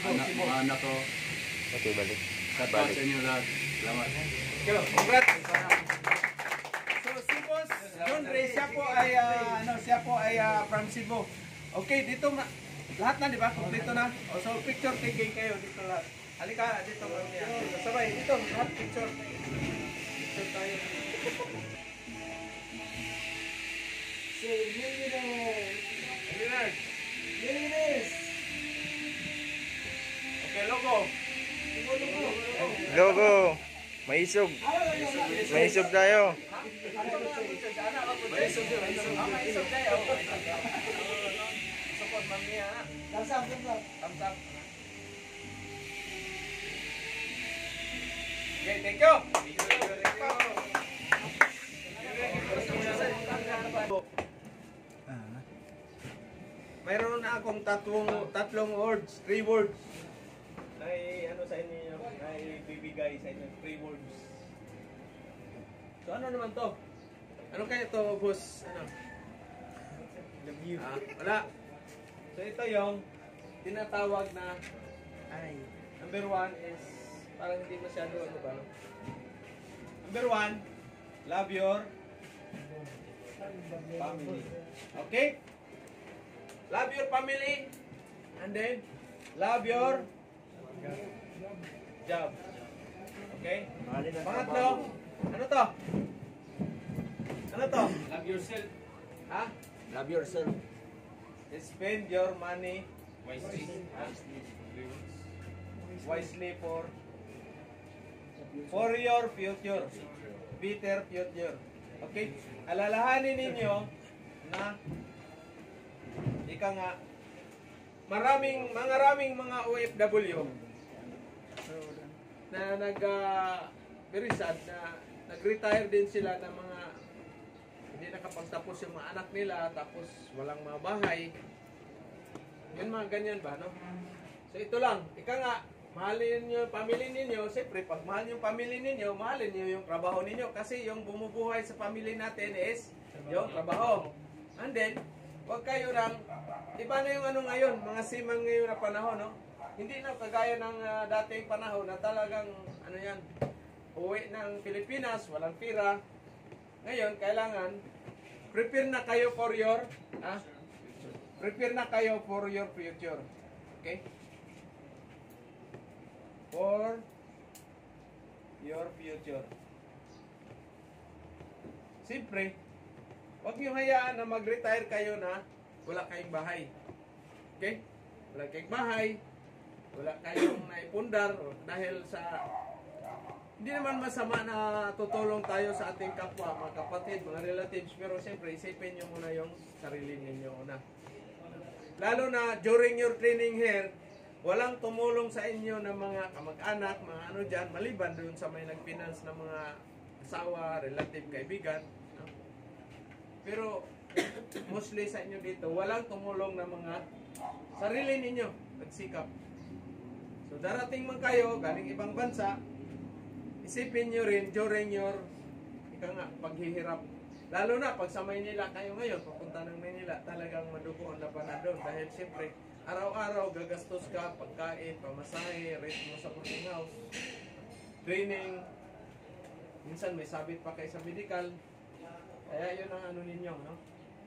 mga anak ko. Okay, balik. Shout out sa inyo lahat. Salamat. Congrats. So si Boss John Ray, siya po ay from Cebu. Okay, dito lahat na, di ba? Kompleto na. So picture taking kayo dito lahat. Halika dito mamaya. Sabay dito, lahat picture. Picture tayo. Say millionaire. Millionaires. Okay, logo. Logo. Maisog. Maisog tayo. Maisog tayo. Support mamaya. Thumbs up. Okay, thank you. Mayroon na akong tatlong words, 3 words. Ay ano sa inyo, ay bibigay sa inyo 3 words. So ano naman to? Ano kaya to, boss? Ano? Love you. Wala. So ito yung tinatawag na ay number 1 is parang hindi masyado ano ba, no? Number 1, love your family. Okay? Love your family, and then love your job. Okay? Pangatlo, ano to? Ano to? Love yourself. Ha? Love yourself. Spend your money wisely for your future. Better future. Okay? Alalahanin ninyo na ika nga maraming mga OFW na very sad na nag-retire din sila ng mga hindi nakapagtapos yung mga anak nila, tapos walang mga bahay. Yun mga ganyan ba, no? So ito lang, ika nga mahalin niyo yung family ninyo. Siyempre pag mahal yung family ninyo, mahalin niyo yung trabaho ninyo, kasi yung bumubuhay sa family natin is yung trabaho. And then huwag kayo lang, iba na yung ano ngayon, mga simang ngayon na panahon, no? Hindi na kagaya ng dating panahon na talagang, ano yan, uwi ng Pilipinas, walang pira. Ngayon, kailangan, prepare na kayo for your future. Okay? For your future. Siyempre, huwag niyo hayaan na mag-retire kayo na wala kayong bahay. Okay? Wala kayong bahay, wala kayong naipundar dahil sa... Hindi naman masama na tutulong tayo sa ating kapwa, mga kapatid, mga relatives, pero siyempre isipin niyo muna yung sarili ninyo una. Lalo na during your training here, walang tumulong sa inyo ng mga kamag-anak, mga ano dyan, maliban doon sa may nag-finance ng mga asawa, relative, kaibigan. Pero mostly sa inyo dito, walang tumulong ng mga sarili ninyo, nagsikap. So darating man kayo, galing ibang bansa, isipin nyo rin during your paghihirap. Lalo na pag sa Maynila kayo ngayon, papunta ng Maynila, talagang madugoon na pa na doon. Dahil siyempre, araw-araw gagastos ka, pagkain, pamasahe, rent mo sa boarding house, training, minsan may sabit pa kayo sa medical. Kaya yun ang ano ninyo, no?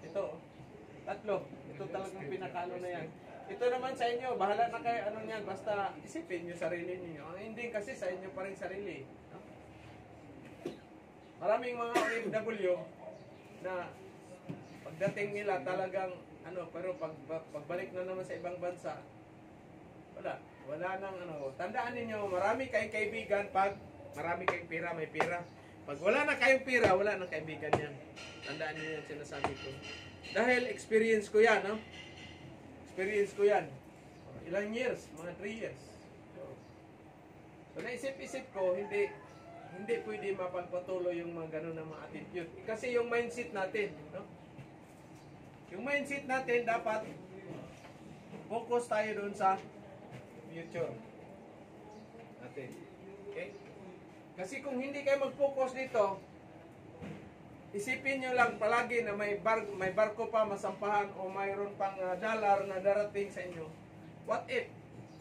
Ito, tatlo. Ito talagang pinakalo na yan. Ito naman sa inyo, bahala na kayo ano yan, basta isipin nyo sarili ninyo. Ang ending kasi sa inyo pa rin sarili. No? Maraming mga OFW na pagdating nila talagang ano, pero pagbalik na naman sa ibang bansa, wala nang ano. Tandaan niyo, marami kayong kaibigan pag marami kayong pira, may pira. Pag wala na kayong pira, wala nang kaibigan yan. Tandaan niyo yan, sinasabi ko. Dahil experience ko yan, no? Experience ko yan. Ilang years? Mga 3 years. So naisip-isip ko, hindi pwede mapagpatuloy yung mga ganun na mga attitude. Kasi yung mindset natin, no? Yung mindset natin, dapat focus tayo doon sa future natin. Okay? Kasi kung hindi kayo mag-focus dito, isipin nyo lang palagi na may barko pa masampahan o mayroon pang dollar na darating sa inyo. What if?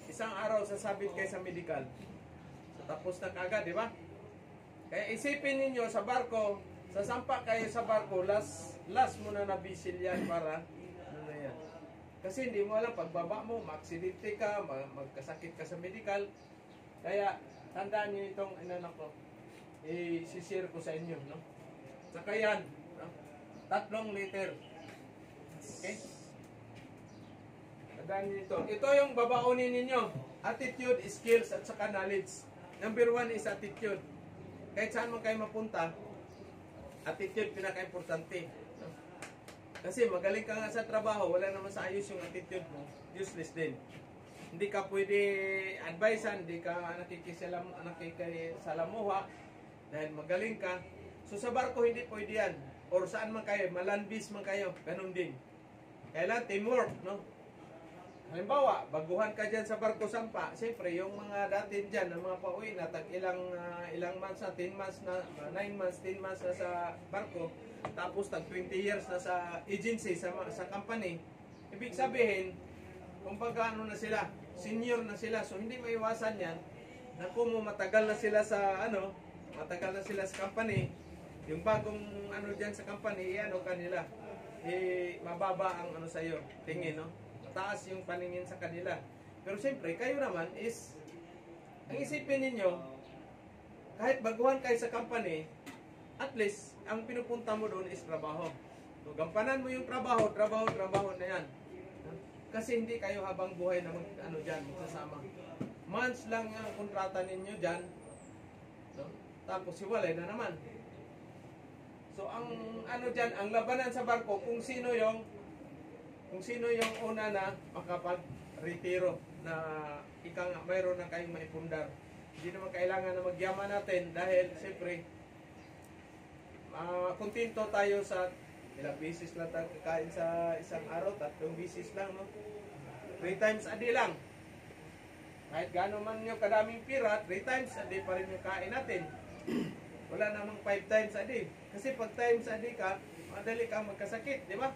isang araw sasabit kayo sa medical. So, tapos na kagad, di ba? Kaya isipin ninyo sa barko, sasampa kayo sa barko, last mo na nabisil yan para ano na yan. Kasi hindi mo alam, pagbaba mo, maaksidente ka, magkasakit ka sa medical. Kaya tandaan nyo itong inanak ko. I-share ko sa inyo, no? Saka yan, no? 3 liter. Okay? Tandaan nyo ito. Ito yung babaunin ninyo. Attitude, skills, at saka knowledge. Number 1 is attitude. Kahit saan mo kayo mapunta, attitude pinaka-importante. No? Kasi magaling ka nga sa trabaho, wala naman sa ayos yung attitude mo, useless din. Hindi ka pwede advisean, hindi ka nakikisalamuha dahil magaling ka. So sa barko hindi pwede yan. Or saan man kayo, malandbis man kayo, ganun din. Kailan teamwork, no? Halimbawa, baguhan ka dyan sa barko sampa, siyempre yung mga dati dyan, ang mga pauwi na tag ilang months na, 10 months na, 9 months, 10 months na sa barko, tapos tag 20 years na sa agency, sa company, ibig sabihin, kumbaga ano na sila, senior na sila, so hindi maiwasan yan, na kung matagal na sila sa matagal na sila sa company, yung bagong ano dyan sa company, ano kanila, mababa ang ano sa'yo, tingin, no? Mataas yung paningin sa kanila. Pero siyempre, kayo naman is, ang isipin ninyo, kahit baguhan kayo sa company, at least, ang pinupunta mo doon is trabaho. So, gampanan mo yung trabaho na yan. Kasi hindi kayo habang buhay na magsasama. Months lang ang kontrata ninyo dyan. No? Tapos hiwalay na naman. So ang dyan, ang labanan sa barko, kung sino yung una na makapag-retiro na mayroon na kayong maipundar. Hindi naman kailangan na magyaman natin dahil siyempre kontento tayo sa ilang beses lang tayo kakain sa isang araw, 3 beses lang, no? 3 times a day lang. Kahit gano'n man yung kadaming pira, 3 times a day pa rin yung kain natin. Wala namang 5 times a day. Kasi pag times a day ka, madali kang magkasakit, di ba?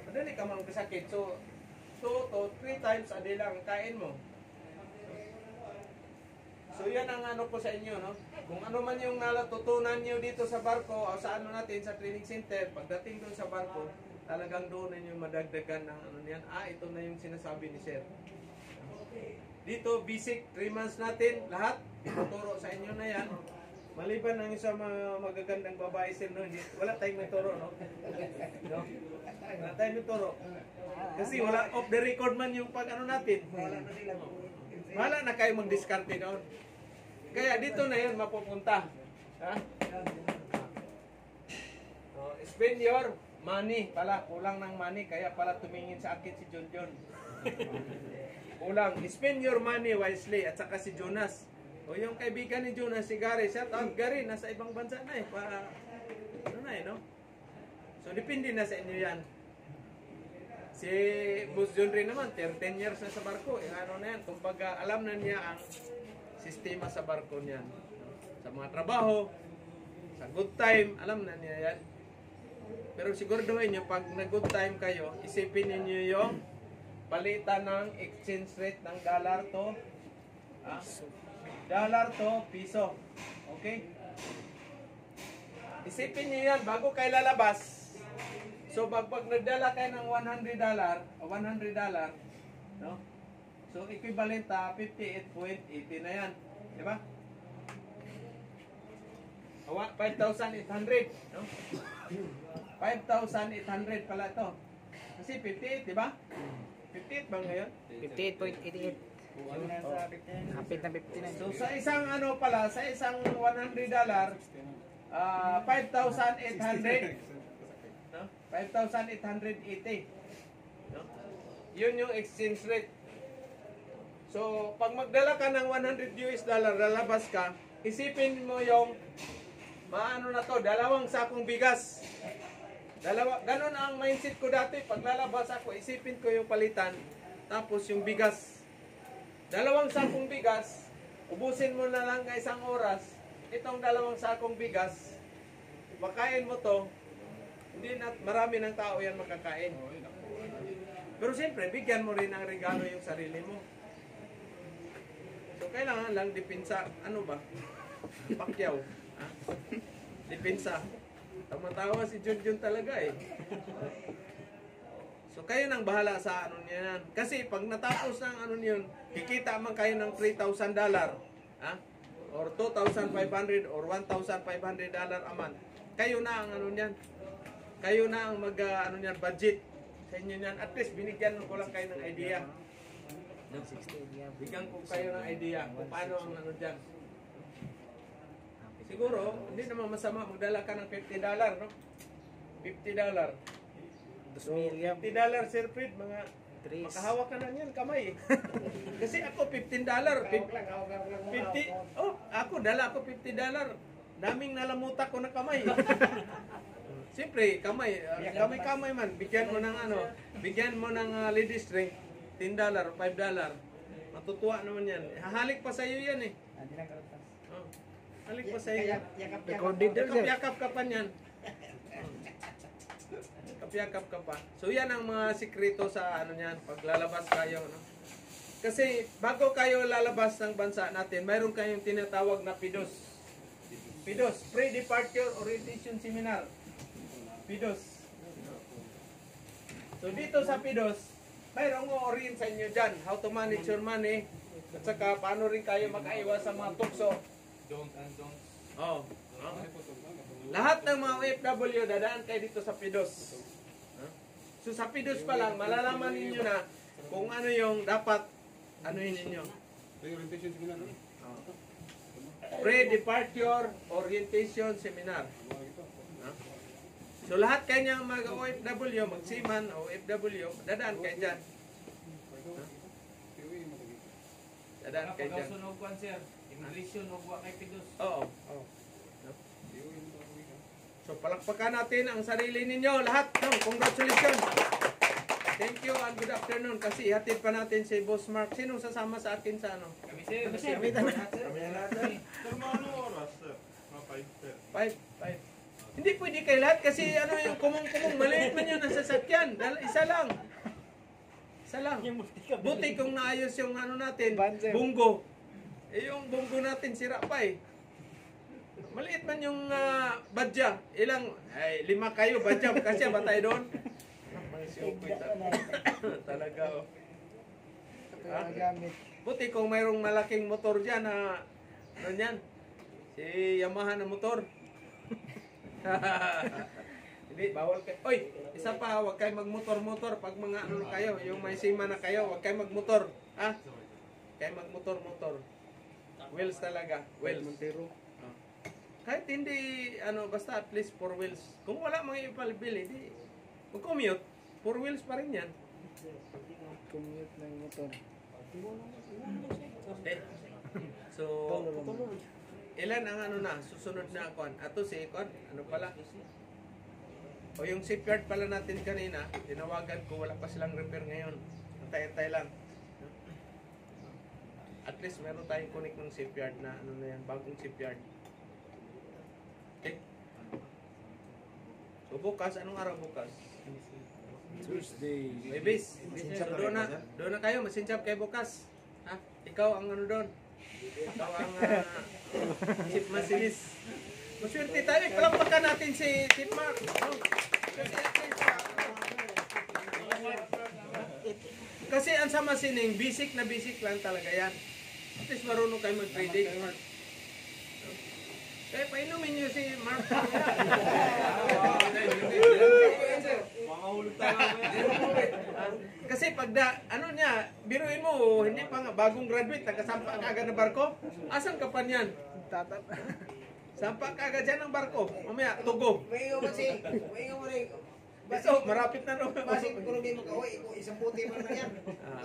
Madali kang magkasakit. So 3 times a day lang ang kain mo. So yan ang ano ko sa inyo, no? Kung ano man yung natutunan nyo dito sa barko o sa ano natin sa training center, pagdating doon sa barko, talagang doon ninyo madagdagan ng ano niyan. Ito na yung sinasabi ni Sir. Dito, basic 3 months natin, lahat, ituturo sa inyo na yan. Maliban ng isa magagandang babae, Sir, no? Wala tayong magturo, no? No? Wala tayong magturo. Kasi wala off the record man yung pag ano natin. Wala na kayo mag-discarte doon. Kaya dito na yun mapupunta. Ha? So, spend your money. Pala, kulang ng money. Kaya pala tumingin sa akin si John John. Kulang. Spend your money wisely. At saka si Jonas. O yung kaibigan ni Jonas, si Gary. Shout out Gary. Nasa ibang bansa na eh. Para, ano na eh, no? So, depende na sa inyo yan. Si Boss John rin naman, 10 years na sa barko. Ano na yan, kumbaga alam na niya ang sistema sa barko niyan. Sa mga trabaho, sa good time, alam na niya yan. Pero siguraduhin niyo, pag nag-good time kayo, isipin niyo yung palitan ng exchange rate ng dollar to piso. Okay? Isipin niyo yan, bago kayo lalabas. So, pag nagdala kayo ng $100, no? So, equivalent 58.80 na yan. Di ba? 5,800, no? 5,800 pala ito. Kasi 58, di ba? 58 ba ngayon? 58.88. Kapit na 59. So, sa isang ano pala, sa isang $100, 5,800. No? 5,880. No? Yun yung exchange rate. So, pag magdala ka ng $100, lalabas ka, isipin mo yung maano na to, 2 sakong bigas. Ganon ang mindset ko dati. Pag lalabas ako, isipin ko yung palitan, tapos yung bigas. 2 sakong bigas, ubusin mo na lang ng 1 oras, itong 2 sakong bigas, makain mo to, hindi na marami ng tao yan makakain. Pero siyempre, bigyan mo rin ng regalo yung sarili mo. So, kailangan lang depensa. Ano ba? Pacquiao. Ha? Depensa. Tama-tawa si Junjun talaga eh. So, kayo nang bahala sa ano niyan. Kasi pag natapos ng ano niyon, kikita man kayo ng $3,000. Ha? Or $2,500 or $1,500 a month. Kayo na ang ano niyan. Kayo na ang ano niyan, budget sa inyo niyan. At least binigyan ko lang kayo ng idea. Bigyan ko kayo ng idea kung paano ang ano diyan. Siguro, hindi naman masama magdala ka ng $50, no? $50. So, $50, Sir Fred, mga makahawak ka na niyan, kamay. Kasi ako $15. 50. Oh, dala ako $50. Daming nalamutak ko na kamay. Siyempre, kamay man. Bigyan mo ng bigyan mo ng ladies drink, $10, $5. Matutuwa naman yan. Hahalik pa sa'yo yan eh. Oh, halik pa sa'yo yan. Yakap-yakap ka pa yan. Yakap ka pa. So yan ang mga sikreto sa ano niyan, paglalabas kayo, no? Kasi bago kayo lalabas ng bansa natin, mayroon kayong tinatawag na PIDOS. PIDOS, Pre-Departure Orientation Seminar. PIDOS. So dito sa PIDOS, mayroong orient sa inyo dyan, how to manage your money, at saka paano rin kayo makaiwas sa mga tukso. Don't and don't. Oh. Lahat ng mga OFW dadaan kayo dito sa PIDOS. So sa PIDOS pa lang, malalaman ninyo na kung ano yung dapat anuhin ninyo. Pre-departure orientation seminar. So lahat kanyang mga OFW, magsiman o OFW, dadaan kayo dyan. Dadaan kayo dyan. Pagkasunog kwan, sir. English yun, huwag wa kay Pidos. Oo. So palakpakan natin ang sarili ninyo lahat. No? Congratulations. Thank you and good afternoon. Kasi hatid pa natin si Boss Mark. Sino sasama sa akin sa ano? Kami, sir. Kami natin. Five. Hindi pwede kay lahat kasi ano yung kumong-kumong maliit man yun ang sasakyan. Isa lang. Buti kung naayos yung ano natin, bunggo. Yung bunggo natin sira pa eh. Maliit man yung badya. Lima kayo badya kasi ba tayo doon? Talaga oh. Buti kung mayroong malaking motor dyan na ano yan? Si Yamaha na motor. Hindi, bawal kayo. Oy, isa pa, huwag kayo magmotor-motor pag mga ano kayo, yung may sima na kayo, huwag kayo magmotor. Ha? Kayo magmotor-motor. Wheels talaga. Wheels. Kahit hindi, basta at least 4 wheels. Kung wala mga ipalibili, di, mag-commute, 4 wheels pa rin yan. Commute ng motor. Okay. So, ilan ang susunod na kon? Ato si kon, ano pala? O yung shipyard pala natin kanina, tinawagan ko, wala pa silang repair ngayon. Antay-antay lang. At least meron tayong connect ng shipyard na yan, bagong shipyard. Okay. So bukas, anong araw bukas? Tuesday. May base. So doon na kayo, masinchap kayo bukas. Ha? Ikaw ang doon. Ikaw ang chief machinist. Maswerte tayo. Palakpakan natin si Chief Mark. Kasi ang sa machining, basic lang talaga yan. At least marunong kayo mag-trading. Kaya painumin niyo si Mark. Kasi pag biruin mo, hindi pa nga, bagong graduate, nagkasampa ka agad ng barko, asan ka pa niyan? Sampa ka agad dyan ng barko, mamaya, tugo. Maingaw mo rin. So, marapit na no. Basin kung hindi mag-away, isang puti man na yan.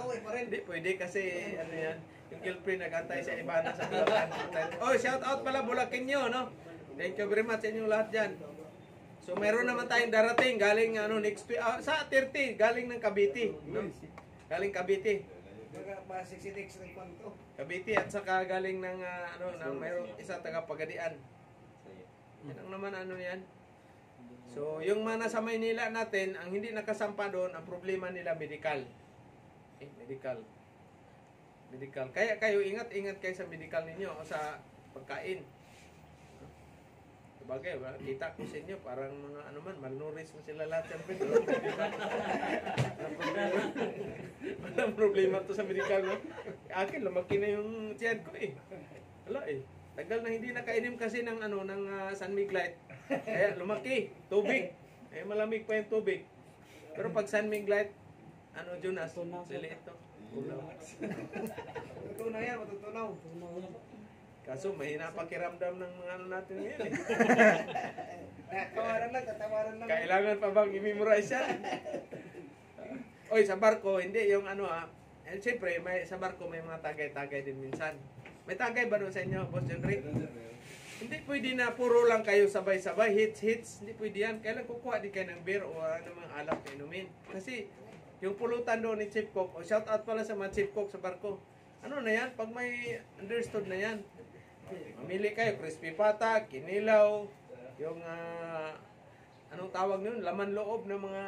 Away pa rin. Hindi, pwede kasi, yan, yung girlfriend nag-antay sa iba na sa Bulacan. Oh, shout out pala Bulacan nyo, no? Thank you very much sa inyong lahat dyan. So, meron naman tayong darating, galing next week, sa 30, galing ng Cavite. No? Galing Cavite. Mga 66 ng kwanto. Cavite at saka galing ng, mayroong isang taga-Pagadian. Yan ang naman yan. So, yung mga nasa Maynila natin, ang hindi nakasampa doon, ang problema nila medical. Okay, medical. Medical. Kaya kayo, ingat-ingat kayo sa medical ninyo o sa pagkain. Sabagay, kita ko sa inyo, parang mga ano man, malnourished mo sila lahat. Siyempre, walang problema to sa medical, no? Akin, lumaki na yung tiyan ko eh. Wala eh. Tagal na hindi nakainim kasi ng ano ng San Miglite. Kaya lumaki, tubig. Eh malamig pa yung tubig. Pero pag San Miglite, ano Jonas, siliit to. Matutunaw yan, matutunaw. Kaso mahina pakiramdam ng mga ano natin ngayon eh. Tawaran lang, tatawaran lang. Kailangan pa bang i-memorize yan? Oy, sa barko, hindi yung ano eh, siyempre, sa barko may mga tagay-tagay din minsan. May tagay ba doon sa inyo, Boss Henry? Hindi pwede na puro lang kayo sabay-sabay, hits. Hindi pwede yan. Kailan kukuha di kayo ng beer o namang alak na inumin. Kasi yung pulutan doon ni Chief Cook, o shout out pala sa mga Chief Cook sa barko. Ano na yan? Pag may understood na yan, mamili kayo, crispy pata, kinilaw, yung anong tawag nun? Laman loob ng mga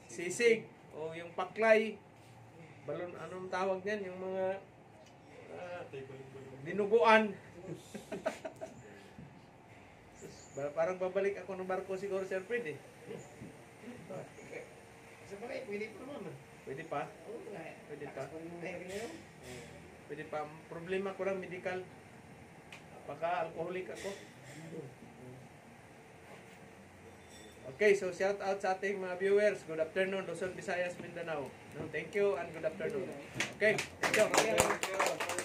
sisig, o yung paklay, balon, anong tawag niyan? Yung mga dinuguan. Parang babalik ako ng barko siguro, Sir Fred eh. Sa bagay, pwede pa naman. Pwede pa? Oo, Pwede pa. Kung yung hair ngayon. Pwede pa. Ang problema ko lang medical. Baka alcoholic ako. Okay, so shout out sa ating mga viewers. Good afternoon, Luzon, Visayas, Mindanao. No, thank you and good afternoon. Okay, thank you.